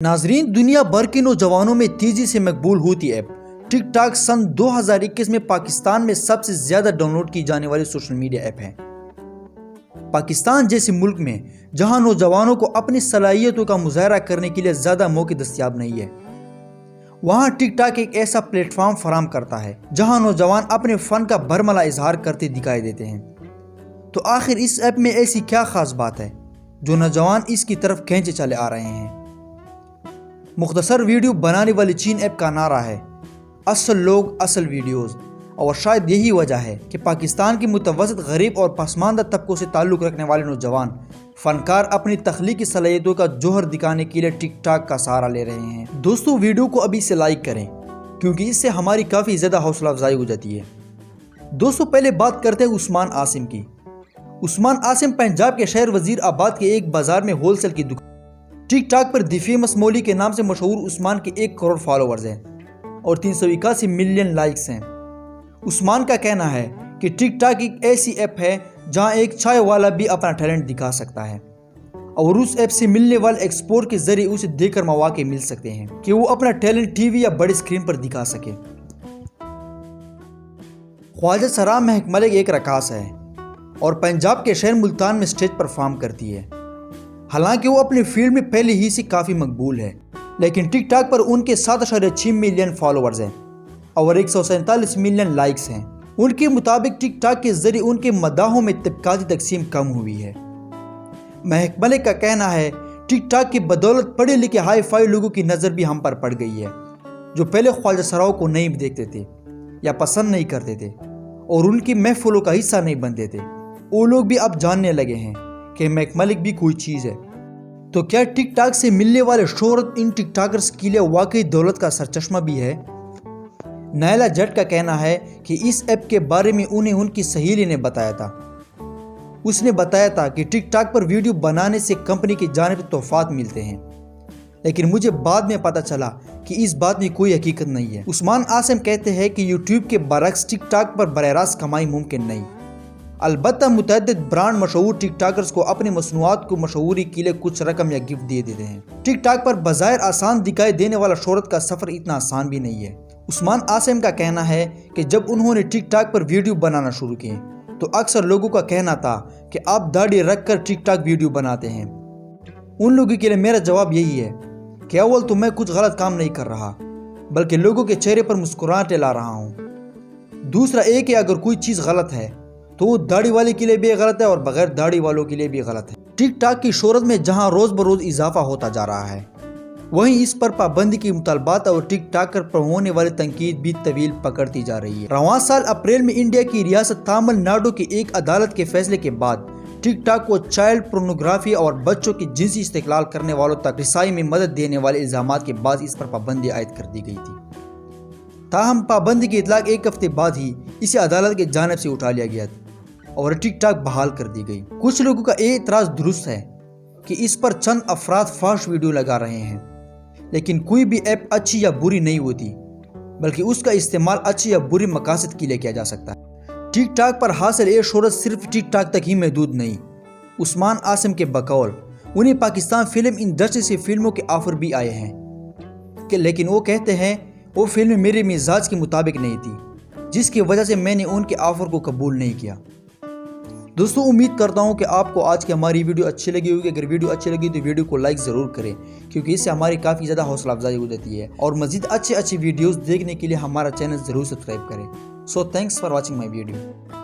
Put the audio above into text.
नाजरीन, दुनिया भर के नौजवानों में तेजी से मकबूल होती ऐप टिक टॉक सन 2021 में पाकिस्तान में सबसे ज्यादा डाउनलोड की जाने वाली सोशल मीडिया ऐप है। पाकिस्तान जैसे मुल्क में जहां नौजवानों को अपनी सलाहियतों का मुजाहरा करने के लिए ज्यादा मौके दस्तयाब नहीं है, वहां टिक टॉक एक ऐसा प्लेटफॉर्म फराहम करता है जहां नौजवान अपने फन का भरमला इजहार करते दिखाई देते हैं। तो आखिर इस ऐप में ऐसी क्या खास बात है जो नौजवान इसकी तरफ खींचे चले आ रहे हैं? मुख्तसर वीडियो बनाने वाली चीन ऐप का नारा है असल लोग असल वीडियोस, और शायद यही वजह है कि पाकिस्तान के मुतवसत गरीब और पसमानदा तबकों से ताल्लुक़ रखने वाले नौजवान फनकार अपनी तख्लीकी सलाहियतों का जोहर दिखाने के लिए टिक टॉक का सहारा ले रहे हैं। दोस्तों, वीडियो को अभी से लाइक करें क्योंकि इससे हमारी काफ़ी ज़्यादा हौसला अफजाई हो जाती है। दोस्तों, पहले बात करते हैं उस्मान आसिम की। उस्मान आसिम पंजाब के शहर वजीर आबाद के एक बाजार में होलसेल की दुकान। टिक टॉक पर द फेमस मौली के नाम से मशहूर उस्मान के 1 करोड़ फॉलोअर्स हैं और 381 मिलियन लाइक्स हैं। उस्मान का कहना है कि टिक टॉक एक ऐसी ऐप है जहां एक चाय वाला भी अपना टैलेंट दिखा सकता है और उस ऐप से मिलने वाले एक्सपोर्ट के जरिए उसे देखकर मौके मिल सकते हैं कि वो अपना टैलेंट टीवी या बड़ी स्क्रीन पर दिखा सके। ख्वाजा सरा महक मलिक एक रकास है और पंजाब के शहर मुल्तान में स्टेज परफॉर्म करती है। हालांकि वो अपनी फील्ड में पहले ही से काफ़ी मकबूल है, लेकिन टिक टॉक पर उनके 7.6 मिलियन फॉलोअर्स हैं और 147 मिलियन लाइक्स हैं। उनके मुताबिक टिक टॉक के जरिए उनके मदाहों में तबकाती तकसीम कम हुई है। महक मलिक का कहना है टिक टॉक की बदौलत पढ़े लिखे हाई फाई लोगों की नज़र भी हम पर पड़ गई है, जो पहले ख्वाजा सराओं को नहीं देखते थे या पसंद नहीं करते थे और उनकी महफिलों का हिस्सा नहीं बनते थे। वो लोग भी अब जानने लगे हैं कि महक मलिक भी कोई चीज़ है। तो क्या टिक टॉक से मिलने वाले शोहरत इन टिक टॉकर्स के लिए वाकई दौलत का सरचश्मा भी है? नायला जट का कहना है कि इस ऐप के बारे में उन्हें उनकी सहेली ने बताया था। उसने बताया था कि टिक टॉक पर वीडियो बनाने से कंपनी की जानिब से तोहफात मिलते हैं, लेकिन मुझे बाद में पता चला कि इस बात में कोई हकीकत नहीं है। उस्मान आसिम कहते हैं कि यूट्यूब के बरक्स टिक टॉक पर बराह रास्त कमाई मुमकिन नहीं। अलबत्ता मुतअद्दिद ब्रांड मशहूर टिक टॉकर्स को अपनी मसनूआत को मशहूरी के लिए कुछ रकम या गिफ्ट दे देते हैं। टिक टॉक पर बज़ाहिर आसान दिखाई देने वाला शोहरत का सफ़र इतना आसान भी नहीं है। उस्मान आसिम का कहना है कि जब उन्होंने टिक टॉक पर वीडियो बनाना शुरू किए तो अक्सर लोगों का कहना था कि आप दाढ़ी रख कर टिक टॉक वीडियो बनाते हैं। उन लोगों के लिए मेरा जवाब यही है कि अव्वल तो मैं कुछ गलत काम नहीं कर रहा, बल्कि लोगों के चेहरे पर मुस्कुराहटें ला रहा हूँ। दूसरा एक है, अगर कोई चीज़ गलत है तो वो दाढ़ी वाले के लिए भी गलत है और बगैर दाढ़ी वालों के लिए भी गलत है। टिक टॉक की शोहरत में जहां रोज़ बरोज़ इजाफा होता जा रहा है, वहीं इस पर पाबंदी की मुतालबात और टिक टॉकर पर होने वाली तनकीद भी तवील पकड़ती जा रही है। रवां साल अप्रैल में इंडिया की रियासत तमिलनाडु की एक अदालत के फैसले के बाद टिक टॉक को चाइल्ड पोर्नोग्राफी और बच्चों की जिनसी इस्तेक्लाल करने वालों तक रिसाई में मदद देने वाले इल्जामात के बाद इस पर पाबंदी आयद कर दी गई थी। ताहम पाबंदी की इतलाक 1 हफ्ते बाद ही इसे अदालत की जानिब से उठा लिया गया और टिक टॉक बहाल कर दी गई। कुछ लोगों का एतराज़ दुरुस्त है कि इस पर चंद अफराद फाश वीडियो लगा रहे हैं, लेकिन कोई भी ऐप अच्छी या बुरी नहीं होती, बल्कि उसका इस्तेमाल अच्छी या बुरी मकासद के लिए किया जा सकता है। टिक टॉक पर हासिल ये शोहरत सिर्फ टिक टॉक तक ही महदूद नहीं। उस्मान आसिम के बकौल उन्हें पाकिस्तान फिल्म इंडस्ट्री से फिल्मों के ऑफर भी आए हैं लेकिन वो कहते हैं वो फिल्म मेरे मिजाज के मुताबिक नहीं थी, जिसकी वजह से मैंने उनके ऑफर को कबूल नहीं किया। दोस्तों, उम्मीद करता हूं कि आपको आज की हमारी वीडियो अच्छी लगी होगी। अगर वीडियो अच्छी लगी तो वीडियो को लाइक ज़रूर करें क्योंकि इससे हमारी काफ़ी ज़्यादा हौसला अफजाई हो जाती है, और मज़ीद अच्छे वीडियोस देखने के लिए हमारा चैनल ज़रूर सब्सक्राइब करें। So thanks for watching my video.